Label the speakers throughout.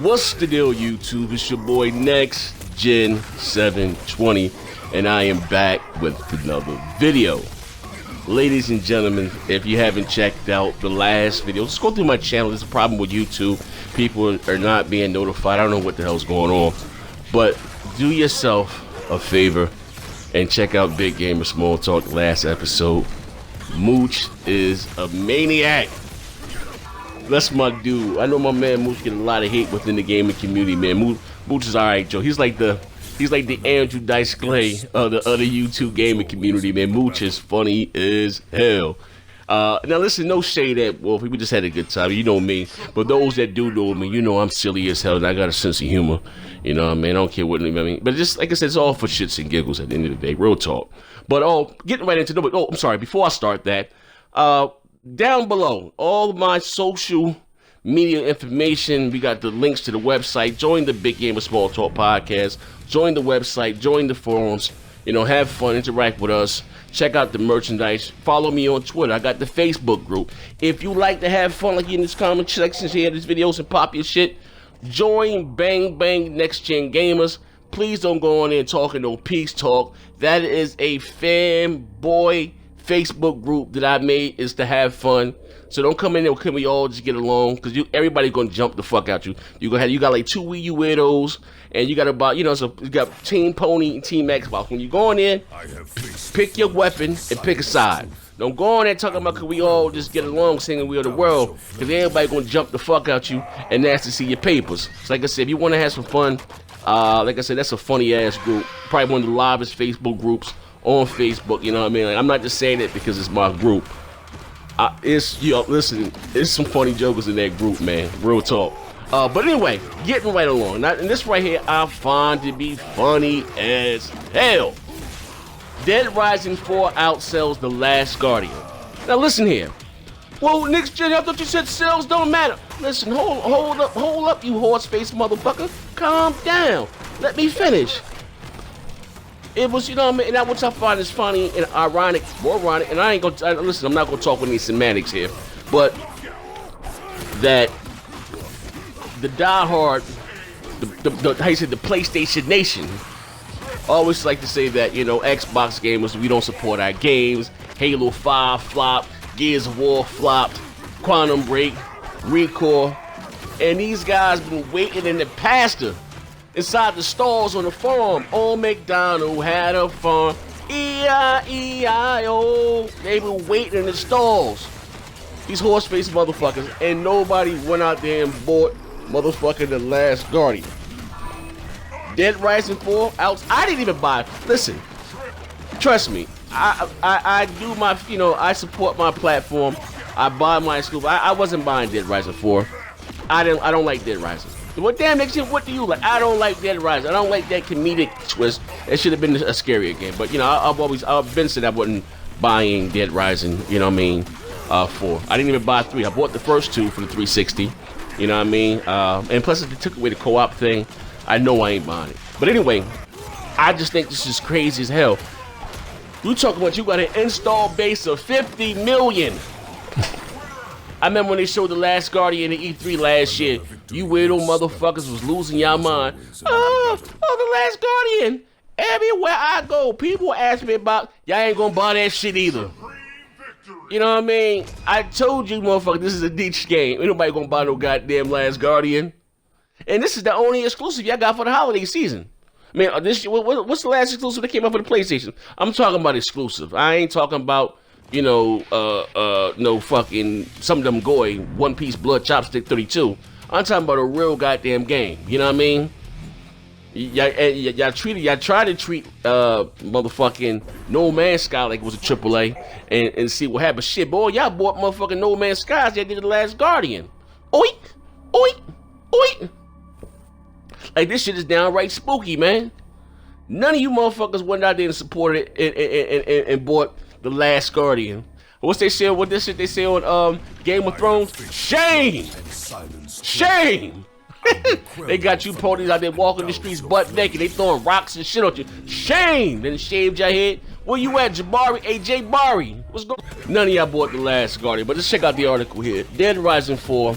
Speaker 1: What's the deal, YouTube? It's your boy Next Gen 720, and I am back with another video. Ladies and gentlemen, if you haven't checked out the last video, just go through my channel. There's a problem with YouTube. People are not being notified. I don't know what the hell's going on. But do yourself a favor and check out Big Gamer Small Talk last episode. Mooch is a maniac. That's my dude. I know my man Mooch get a lot of hate within the gaming community, man. Mooch is alright, Joe. He's like the Andrew Dice Clay of the other YouTube gaming community, man. Mooch is funny as hell. Now listen, no shade at Wolf. We just had a good time. You know me. But those that do know me, you know I'm silly as hell and I got a sense of humor. You know what I mean? I don't care what I mean. But just like I said, it's all for shits and giggles at the end of the day. Real talk. But getting right into the I'm sorry, before I start that, down below, all of my social media information, we got the links to the website. Join the Big Gamer Small Talk podcast. Join the website. Join the forums. You know, have fun, interact with us. Check out the merchandise. Follow me on Twitter. I got the Facebook group. If you like to have fun, like in this comment section, share these videos and pop your shit, join Bang Bang Next Gen Gamers. Please don't go on there talking no peace talk. That is a fanboy Facebook group that I made is to have fun. So don't come in there, can we all just get along? Because everybody's gonna jump the fuck out you. You got like two Wii U weirdos, and you got about, you know, so you got Team Pony and Team Xbox. When you go in there, pick your weapon and pick a side. Don't go on there talking about can we all just get along singing We Are the World, because everybody gonna jump the fuck out you and ask to see your papers. So like I said, if you wanna have some fun, like I said, that's a funny ass group. Probably one of the livest Facebook groups on Facebook, you know what I mean? Like, I'm not just saying it because it's my group. Listen, there's some funny jokers in that group, man. Real talk. But anyway, getting right along. Now, and this right here, I find to be funny as hell. Dead Rising 4 outsells The Last Guardian. Now listen here. Well, Next Gen, I thought you said sales don't matter. Listen, hold up, you horse-faced motherfucker. Calm down. Let me finish. It was, you know what I mean, and that which I find is funny and ironic, more ironic, and I ain't gonna, listen, I'm not gonna talk with any semantics here, but that the diehard, how you say, the PlayStation Nation, always like to say that, you know, Xbox gamers, we don't support our games, Halo 5 flopped, Gears of War flopped, Quantum Break, Recore, and these guys been waiting in the pasture inside the stalls on the farm. Old MacDonald had a farm. E-I-E-I-O. They been waiting in the stalls. These horse-faced motherfuckers. And nobody went out there and bought motherfucking The Last Guardian. Dead Rising 4 out. I didn't even buy it. Listen. Trust me. I do my, you know, I support my platform. I buy my exclusive. I wasn't buying Dead Rising 4. I don't like Dead Rising. What damn next shit? What do you like? I don't like Dead Rising. I don't like that comedic twist. It should have been a scarier game. But you know, I've been said I wasn't buying Dead Rising. You know what I mean? 4. I didn't even buy 3. I bought the first 2 for the 360. You know what I mean? And plus, if they took away the co-op thing, I know I ain't buying it. But anyway, I just think this is crazy as hell. You talking about you got an install base of 50 million. I remember when they showed The Last Guardian at E3 last year. You weirdo motherfuckers was losing your mind. Oh, The Last Guardian. Everywhere I go, people ask me about, y'all ain't gonna buy that shit either. You know what I mean? I told you, motherfucker, this is a niche game. Ain't nobody gonna buy no goddamn Last Guardian. And this is the only exclusive y'all got for the holiday season. I mean, what's the last exclusive that came out for the PlayStation? I'm talking about exclusive. I ain't talking about, you know, no fucking, some of them goy, One Piece Blood Chopstick 32. I'm talking about a real goddamn game. You know what I mean? Y'all try to treat motherfucking No Man's Sky like it was a AAA and see what happens. Shit, boy, y'all bought motherfucking No Man's Sky as y'all did The Last Guardian. Oink, oink, oink. Like, this shit is downright spooky, man. None of you motherfuckers went out there and supported it and bought The Last Guardian. What's they say? What this shit they say on Game of Thrones? Shame! Shame! They got you ponies out there walking the streets butt naked. They throwing rocks and shit on you. Shame! Then shaved your head. Where you at, Jabari? Hey, Jay Barry. What's going on? None of y'all bought The Last Guardian, but let's check out the article here. Dead Rising 4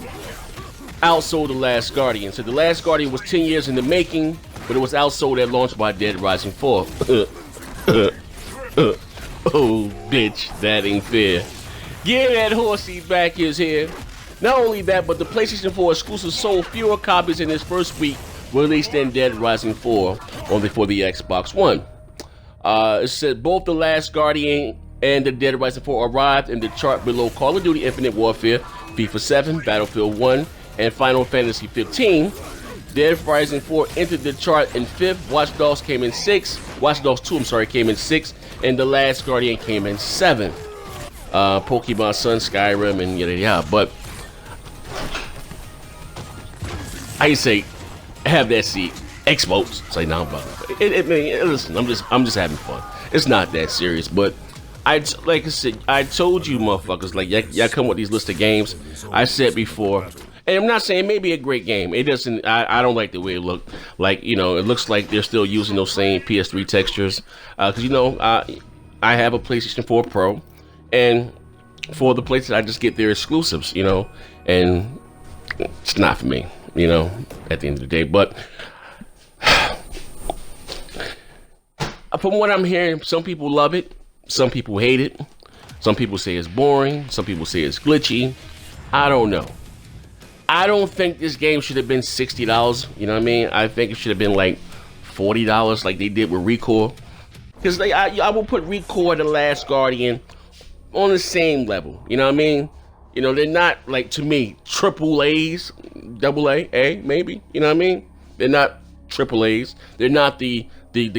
Speaker 1: outsold The Last Guardian. So The Last Guardian was 10 years in the making, but it was outsold at launch by Dead Rising 4. Oh, bitch, that ain't fair. Yeah, that horsey back is here. Not only that, but the PlayStation 4 exclusive sold fewer copies in its first week released than Dead Rising 4 only for the Xbox One. It said both The Last Guardian and the Dead Rising 4 arrived in the chart below Call of Duty Infinite Warfare, FIFA 7, Battlefield 1, and Final Fantasy 15. Dead Rising 4 entered the chart in 5th, Watch Dogs came in 6th, Watch Dogs 2, came in 6th, and The Last Guardian came in 7th. Pokemon Sun, Skyrim, and yada yada. But I say, have that seat. Xbox. It's like, nah, listen, I'm just having fun. It's not that serious, but like I said, I told you motherfuckers, like y'all come with these list of games. I said before, and I'm not saying maybe a great game. It doesn't. I don't like the way it looked. Like, you know, it looks like they're still using those same PS3 textures. Because you know, I have a PlayStation 4 Pro, and for the PlayStation, I just get their exclusives. You know, and it's not for me. You know, at the end of the day, but. From what I'm hearing, some people love it, some people hate it, some people say it's boring, some people say it's glitchy. I don't know. I don't think this game should have been $60, you know what I mean? I think it should have been like $40 like they did with Recore. Because I will put Recore and The Last Guardian on the same level, you know what I mean? You know, they're not, like, to me, triple A's, double A, maybe, you know what I mean? They're not triple A's. They're not the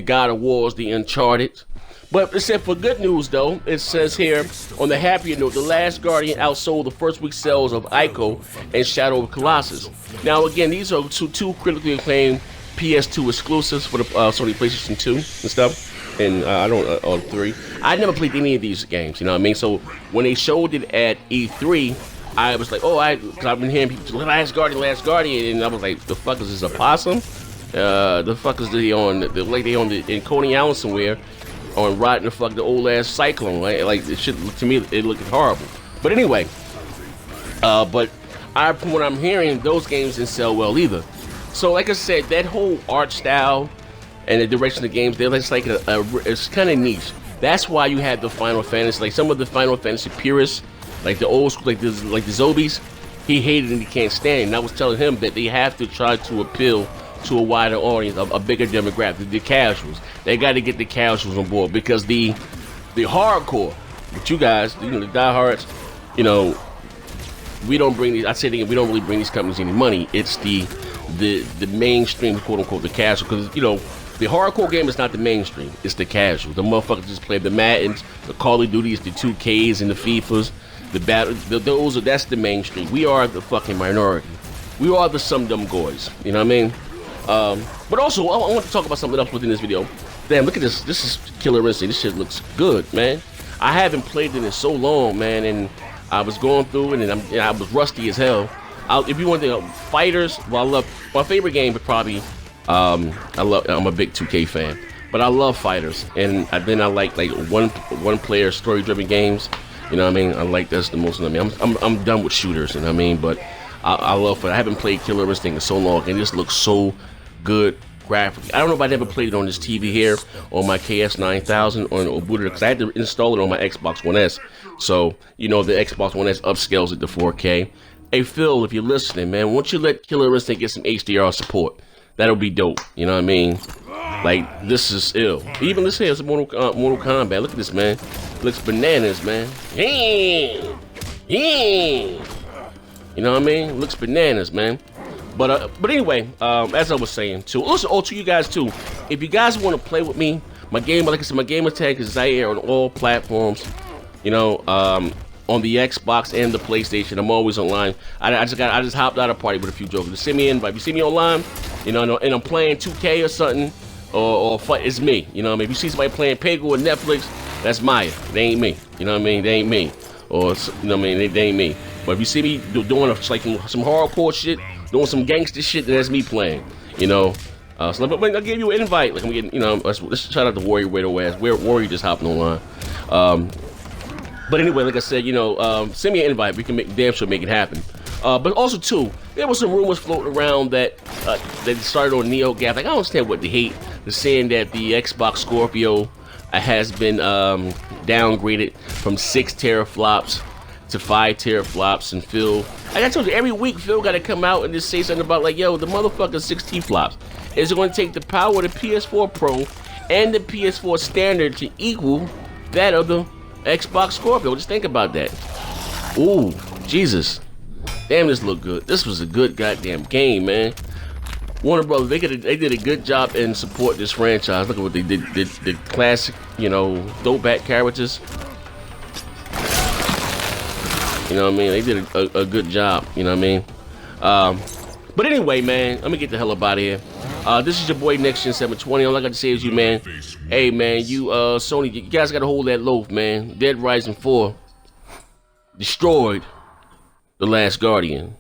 Speaker 1: God of Wars, the Uncharted. But except for good news, though, it says here, on the happier note, The Last Guardian outsold the first week sales of Ico and Shadow of Colossus. Now, again, these are two critically acclaimed PS2 exclusives for the Sony PlayStation 2 and stuff. And or 3. I never played any of these games, you know what I mean? So when they showed it at E3, I was like, because I've been hearing people, Last Guardian, and I was like, the fuck is this, a possum? The fuck is they on in Coney Island somewhere on riding the old ass Cyclone, right? Like, it should, to me, it looked horrible. But anyway, but from what I'm hearing, those games didn't sell well either. So like I said, that whole art style and the direction of the games, they're just like it's kind of niche. That's why you had the Final Fantasy, like some of the Final Fantasy purists, like the old school, like the Zombies, he hated and he can't stand it. And I was telling him that they have to try to appeal to a wider audience, a bigger demographic, the casuals. They got to get the casuals on board, because the hardcore, but you guys, you know, the diehards, you know, we don't bring these. I say it again, we don't really bring these companies any money. It's the mainstream, quote unquote, the casual, because you know the hardcore game is not the mainstream. It's the casual. The motherfuckers just play the Maddens, the Call of Duties, the 2Ks, and the FIFAs, the battle. That's the mainstream. We are the fucking minority. We are the some dumb goys. You know what I mean? But also, I want to talk about something else within this video. Damn, look at this. This is Killer Instinct. This shit looks good, man. I haven't played it in so long, man, and I was going through it, and I was rusty as hell. If you want to fighters, well, I love my favorite game, but probably I'm a big 2K fan, but I love fighters, and then I like one player story driven games. You know what I mean? I like that's the most. I mean, I'm done with shooters. You know what I mean? But I love it. I haven't played Killer Instinct in so long, and it just looks so good graphically. I don't know if I ever played it on this TV here, on my KS9000, or booted it, because I had to install it on my Xbox One S. So, you know, the Xbox One S upscales it to 4K. Hey, Phil, if you're listening, man, won't you let Killer Instinct get some HDR support? That'll be dope. You know what I mean? Like, this is ill. Even this here is Mortal Kombat. Look at this, man. Looks bananas, man. You know what I mean? Looks bananas, man. But anyway, as I was saying too, also to you guys too, if you guys want to play with me, my game, like I said, my gamer tag is Zaire on all platforms. You know, on the Xbox and the PlayStation, I'm always online. I just hopped out of a party with a few jokers. Just send me an invite. If you see me online, you know, and I'm playing 2K or something, or fight, it's me. You know what I mean? If you see somebody playing Pego or Netflix, that's Maya. They ain't me. You know what I mean? They ain't me. Or, you know what I mean? They ain't me. But if you see me doing like some hardcore shit, doing some gangster shit, that's me playing. You know? So I'll give you an invite. Like I'm getting, you know, let's shout out to Warrior Widow ass. Warrior just hopping online. But anyway, like I said, you know, send me an invite. We can damn sure make it happen. But also too, there was some rumors floating around that they started on NeoGaf. Like I don't understand what they hate. They're saying that the Xbox Scorpio has been downgraded from 6 teraflops to 5 teraflops, and Phil, like I told you, every week Phil got to come out and just say something about like, yo, the motherfucker's 6 T-flops. It's going to take the power of the PS4 Pro and the PS4 Standard to equal that of the Xbox Scorpio. Just think about that. Ooh, Jesus. Damn, this looked good. This was a good goddamn game, man. Warner Brothers, they did a good job in support this franchise. Look at what they did. The classic, you know, throwback characters. You know what I mean? They did a good job. You know what I mean? But anyway, man, let me get the hell up out of here. This is your boy NextGen 720. All I got to say is you, man. Hey, man, you Sony, you guys got to hold that loaf, man. Dead Rising 4 destroyed The Last Guardian.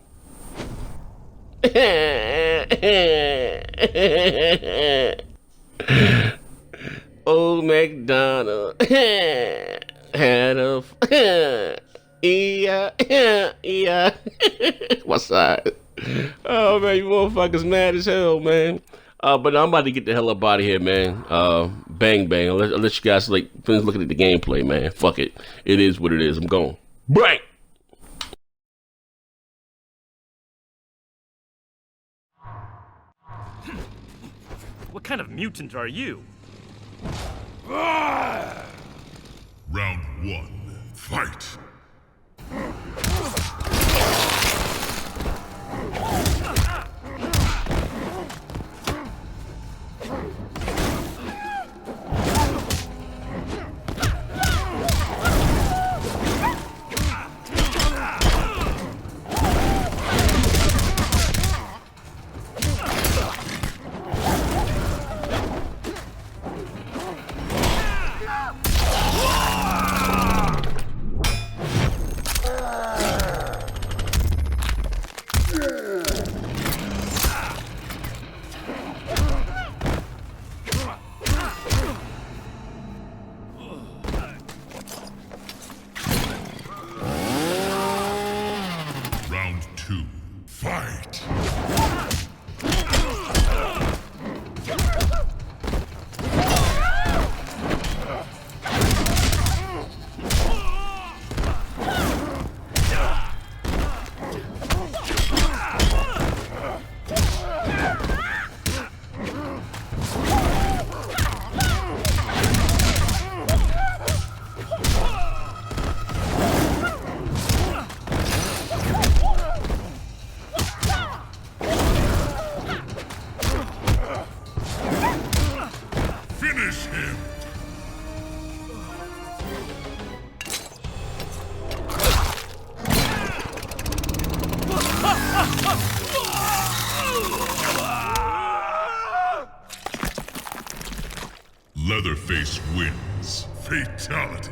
Speaker 1: Old MacDonald had a yeah. What's that? Oh man, you motherfuckers mad as hell, man. But I'm about to get the hell up out of here, man. Bang bang. I'll let you guys like finish looking at the gameplay, man. Fuck it. It is what it is. I'm going. Bang.
Speaker 2: What kind of mutant are you?
Speaker 3: Round 1, fight! Round 2, fight! Finish him! Leatherface wins. Fatality.